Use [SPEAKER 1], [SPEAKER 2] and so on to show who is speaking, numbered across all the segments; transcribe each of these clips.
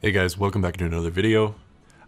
[SPEAKER 1] Hey guys, welcome back to another video.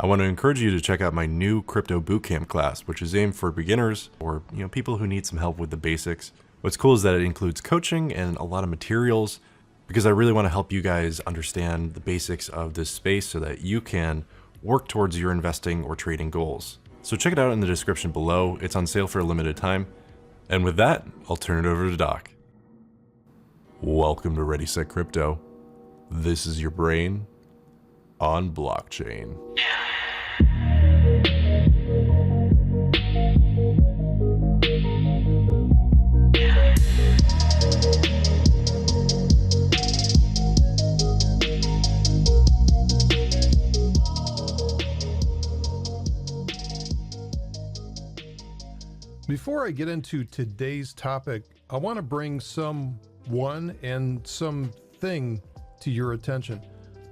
[SPEAKER 1] I want to encourage you to check out my new crypto bootcamp class, which is aimed for beginners or people who need some help with the basics. What's cool is that it includes coaching and a lot of materials because I really want to help you guys understand the basics of this space so that you can work towards your investing or trading goals. So check it out in the description below. It's on sale for a limited time. And with that, I'll turn it over to Doc. Welcome to ReadySetCrypto. This is your brain on blockchain.
[SPEAKER 2] Before I get into today's topic, I want to bring someone and something to your attention.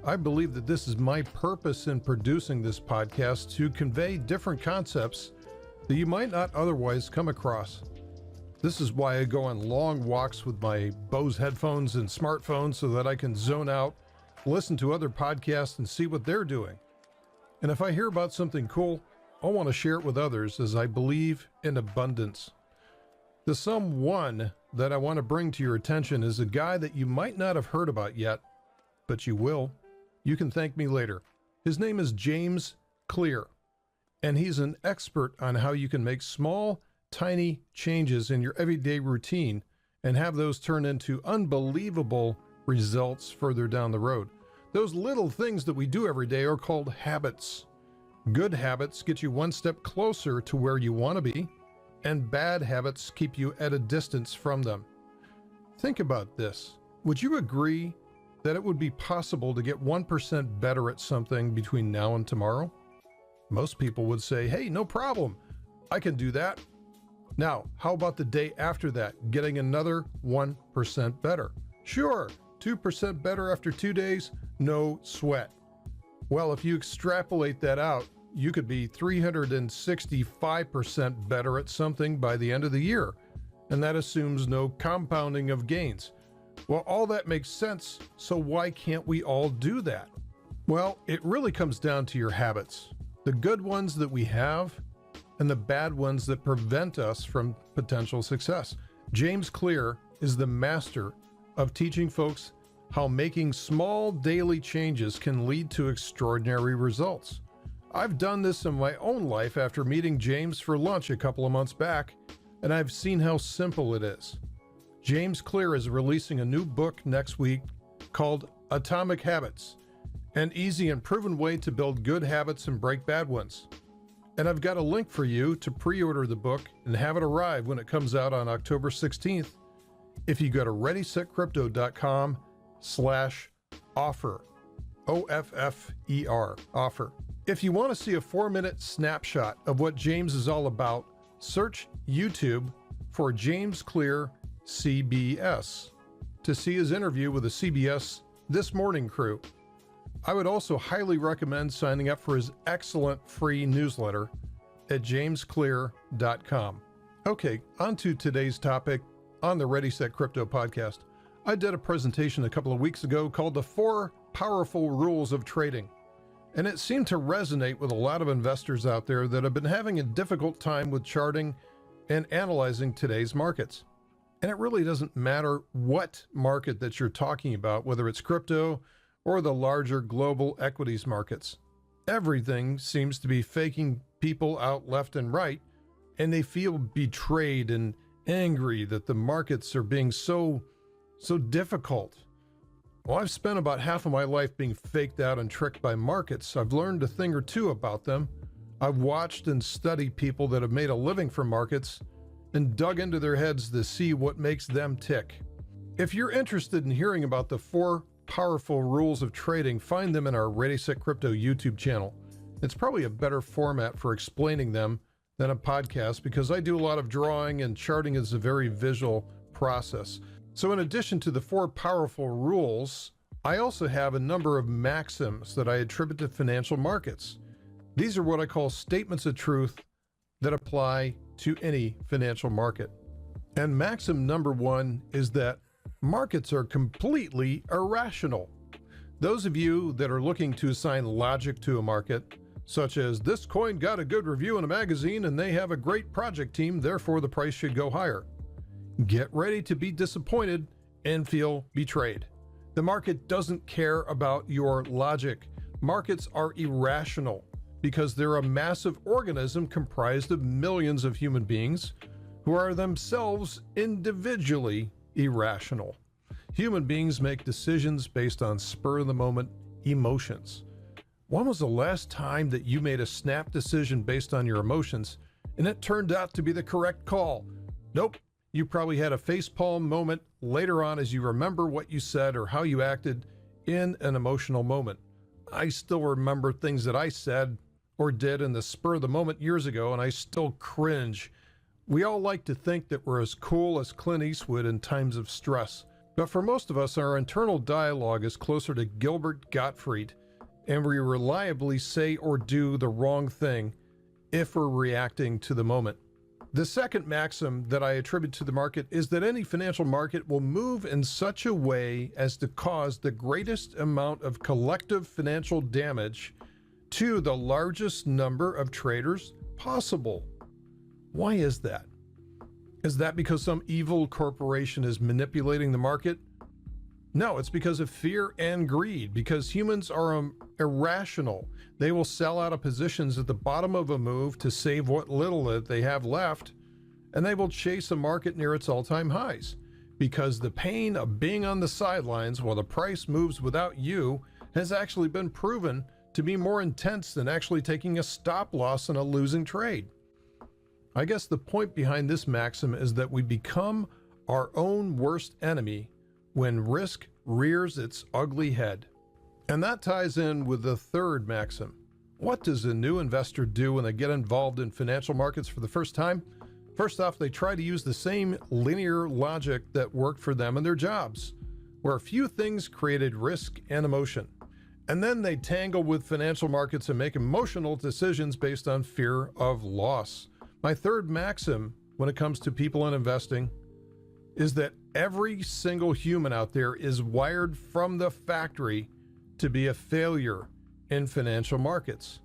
[SPEAKER 2] I believe that this is my purpose in producing this podcast, to convey different concepts that you might not otherwise come across. This is why I go on long walks with my Bose headphones and smartphones so that I can zone out, listen to other podcasts and see what they're doing. And if I hear about something cool, I want to share it with others, as I believe in abundance. The someone that I want to bring to your attention is a guy that you might not have heard about yet, but you will. You can thank me later. His name is James Clear, and he's an expert on how you can make small, tiny changes in your everyday routine and have those turn into unbelievable results further down the road. Those little things that we do every day are called habits. Good habits get you one step closer to where you want to be, and bad habits keep you at a distance from them. Think about this. Would you agree that it would be possible to get 1% better at something between now and tomorrow? Most people would say, hey, no problem, I can do that. Now, how about the day after that, getting another 1% better? Sure, 2% better after 2 days, no sweat. Well, if you extrapolate that out, you could be 365% better at something by the end of the year, and that assumes no compounding of gains. Well, all that makes sense, so why can't we all do that? Well, it really comes down to your habits, the good ones that we have and the bad ones that prevent us from potential success. James Clear is the master of teaching folks how making small daily changes can lead to extraordinary results. I've done this in my own life after meeting James for lunch a couple of months back, and I've seen how simple it is. James Clear is releasing a new book next week called Atomic Habits, an easy and proven way to build good habits and break bad ones. And I've got a link for you to pre-order the book and have it arrive when it comes out on October 16th. If you go to ReadySetCrypto.com/offer, OFFER, offer. If you want to see a 4-minute snapshot of what James is all about, search YouTube for James Clear CBS to see his interview with the CBS This Morning crew. I would also highly recommend signing up for his excellent free newsletter at jamesclear.com. Okay, on to today's topic on the Ready Set Crypto podcast. I did a presentation a couple of weeks ago called The 4 Powerful Rules of Trading, and it seemed to resonate with a lot of investors out there that have been having a difficult time with charting and analyzing today's markets. And it really doesn't matter what market that you're talking about, whether it's crypto or the larger global equities markets. Everything seems to be faking people out left and right, and they feel betrayed and angry that the markets are being so difficult. Well, I've spent about half of my life being faked out and tricked by markets. I've learned a thing or two about them. I've watched and studied people that have made a living from markets and dug into their heads to see what makes them tick. If you're interested in hearing about the 4 powerful rules of trading, find them in our ReadySetCrypto YouTube channel. It's probably a better format for explaining them than a podcast because I do a lot of drawing, and charting is a very visual process. So in addition to the 4 powerful rules, I also have a number of maxims that I attribute to financial markets. These are what I call statements of truth that apply to any financial market. And maxim number 1 is that markets are completely irrational. Those of you that are looking to assign logic to a market, such as this coin got a good review in a magazine and they have a great project team, therefore the price should go higher. Get ready to be disappointed and feel betrayed. The market doesn't care about your logic. Markets are irrational because they're a massive organism comprised of millions of human beings who are themselves individually irrational. Human beings make decisions based on spur-of-the-moment emotions. When was the last time that you made a snap decision based on your emotions and it turned out to be the correct call? Nope. You probably had a facepalm moment later on as you remember what you said or how you acted in an emotional moment. I still remember things that I said or did in the spur of the moment years ago, and I still cringe. We all like to think that we're as cool as Clint Eastwood in times of stress. But for most of us, our internal dialogue is closer to Gilbert Gottfried, and we reliably say or do the wrong thing if we're reacting to the moment. The second maxim that I attribute to the market is that any financial market will move in such a way as to cause the greatest amount of collective financial damage to the largest number of traders possible. Why is that? Is that because some evil corporation is manipulating the market? No, it's because of fear and greed, because humans are irrational. They will sell out of positions at the bottom of a move to save what little that they have left, and they will chase a market near its all-time highs, because the pain of being on the sidelines while the price moves without you has actually been proven to be more intense than actually taking a stop loss in a losing trade. I guess the point behind this maxim is that we become our own worst enemy when risk rears its ugly head. And that ties in with the third maxim. What does a new investor do when they get involved in financial markets for the first time? First off, they try to use the same linear logic that worked for them in their jobs, where a few things created risk and emotion. And then they tangle with financial markets and make emotional decisions based on fear of loss. My third maxim when it comes to people in investing is that every single human out there is wired from the factory to be a failure in financial markets.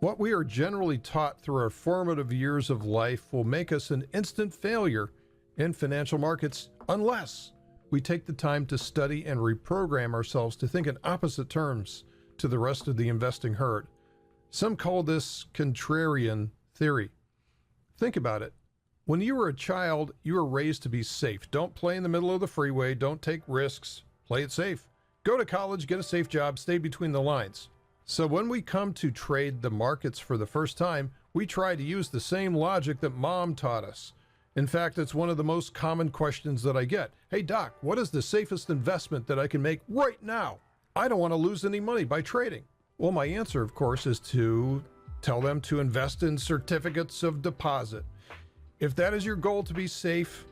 [SPEAKER 2] What we are generally taught through our formative years of life will make us an instant failure in financial markets unless we take the time to study and reprogram ourselves to think in opposite terms to the rest of the investing herd. Some call this contrarian theory. Think about it. When you were a child, you were raised to be safe. Don't play in the middle of the freeway. Don't take risks. Play it safe. Go to college, get a safe job, stay between the lines. So when we come to trade the markets for the first time, we try to use the same logic that mom taught us. In fact, it's one of the most common questions that I get. Hey doc, what is the safest investment that I can make right now? I don't want to lose any money by trading. Well, my answer, of course, is to tell them to invest in certificates of deposit. If that is your goal, to be safe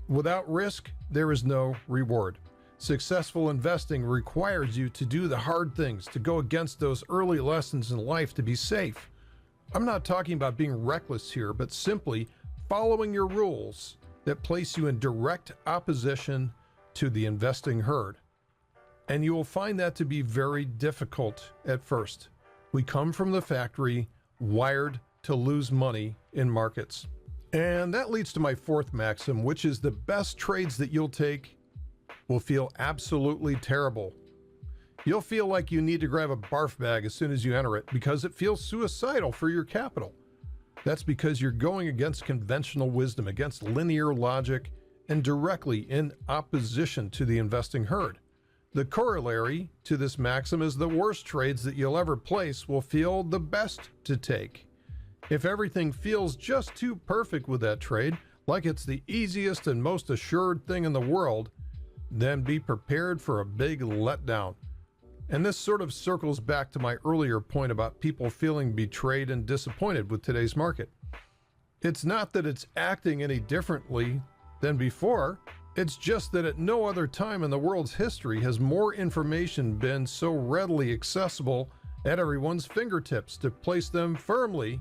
[SPEAKER 2] without risk, there is no reward. Successful investing requires you to do the hard things, to go against those early lessons in life to be safe. I'm not talking about being reckless here, but simply following your rules that place you in direct opposition to the investing herd. And you will find that to be very difficult at first. We come from the factory wired to lose money in markets. And that leads to my fourth maxim, which is the best trades that you'll take will feel absolutely terrible. You'll feel like you need to grab a barf bag as soon as you enter it because it feels suicidal for your capital. That's because you're going against conventional wisdom, against linear logic, and directly in opposition to the investing herd. The corollary to this maxim is the worst trades that you'll ever place will feel the best to take. If everything feels just too perfect with that trade, like it's the easiest and most assured thing in the world, then be prepared for a big letdown. And this sort of circles back to my earlier point about people feeling betrayed and disappointed with today's market. It's not that it's acting any differently than before. It's just that at no other time in the world's history has more information been so readily accessible at everyone's fingertips to place them firmly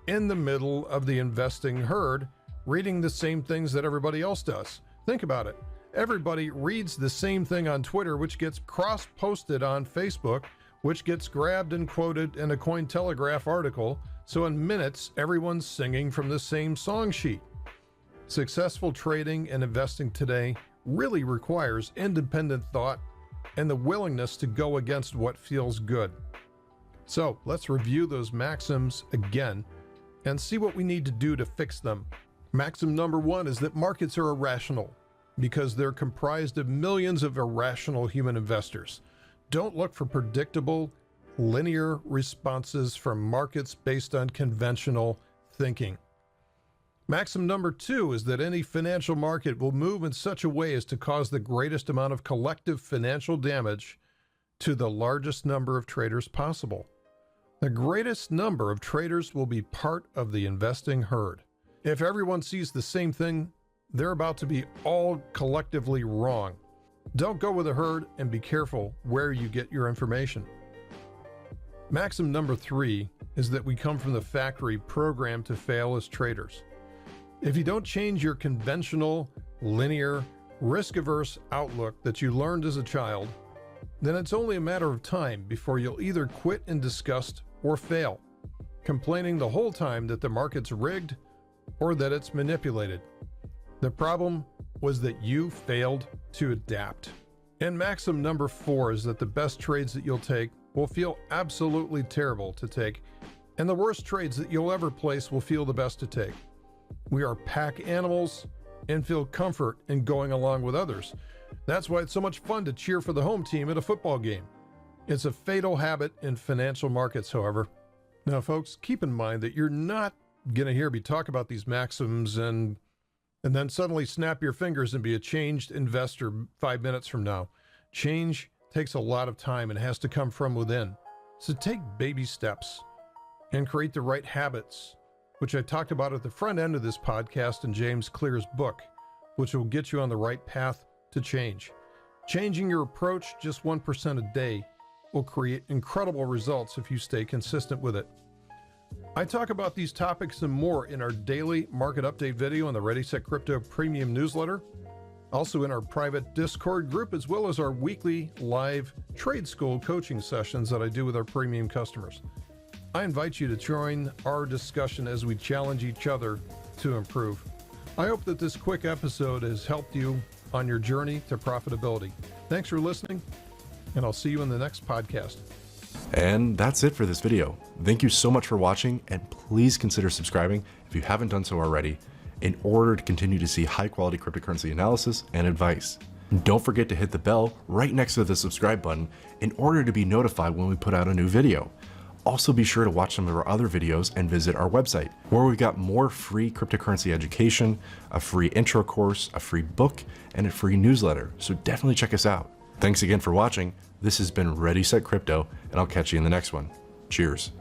[SPEAKER 2] in the middle of the investing herd, reading the same things that everybody else does. Think about it. Everybody reads the same thing on Twitter, which gets cross-posted on Facebook, which gets grabbed and quoted in a Cointelegraph article. So in minutes, everyone's singing from the same song sheet. Successful trading and investing today really requires independent thought and the willingness to go against what feels good. So let's review those maxims again and see what we need to do to fix them. Maxim number 1 is that markets are irrational because they're comprised of millions of irrational human investors. Don't look for predictable, linear responses from markets based on conventional thinking. Maxim number 2 is that any financial market will move in such a way as to cause the greatest amount of collective financial damage to the largest number of traders possible. The greatest number of traders will be part of the investing herd. If everyone sees the same thing, they're about to be all collectively wrong. Don't go with the herd and be careful where you get your information. Maxim number 3 is that we come from the factory programmed to fail as traders. If you don't change your conventional, linear, risk-averse outlook that you learned as a child, then it's only a matter of time before you'll either quit in disgust or fail, complaining the whole time that the market's rigged or that it's manipulated. The problem was that you failed to adapt. And maxim number 4 is that the best trades that you'll take will feel absolutely terrible to take, and the worst trades that you'll ever place will feel the best to take. We are pack animals and feel comfort in going along with others. That's why it's so much fun to cheer for the home team at a football game. It's a fatal habit in financial markets, however. Now, folks, keep in mind that you're not going to hear me talk about these maxims and then suddenly snap your fingers and be a changed investor 5 minutes from now. Change takes a lot of time and has to come from within. So take baby steps and create the right habits, which I talked about at the front end of this podcast in James Clear's book, which will get you on the right path to change. Changing your approach just 1% a day will create incredible results if you stay consistent with it. I talk about these topics and more in our daily market update video on the ReadySetCrypto premium newsletter, also in our private Discord group, as well as our weekly live trade school coaching sessions that I do with our premium customers. I invite you to join our discussion as we challenge each other to improve. I hope that this quick episode has helped you on your journey to profitability. Thanks for listening, and I'll see you in the next podcast.
[SPEAKER 1] And that's it for this video. Thank you so much for watching, and please consider subscribing if you haven't done so already in order to continue to see high quality cryptocurrency analysis and advice. Don't forget to hit the bell right next to the subscribe button in order to be notified when we put out a new video. Also be sure to watch some of our other videos and visit our website where we've got more free cryptocurrency education, a free intro course, a free book, and a free newsletter. So definitely check us out. Thanks again for watching. This has been Ready Set Crypto, and I'll catch you in the next one. Cheers.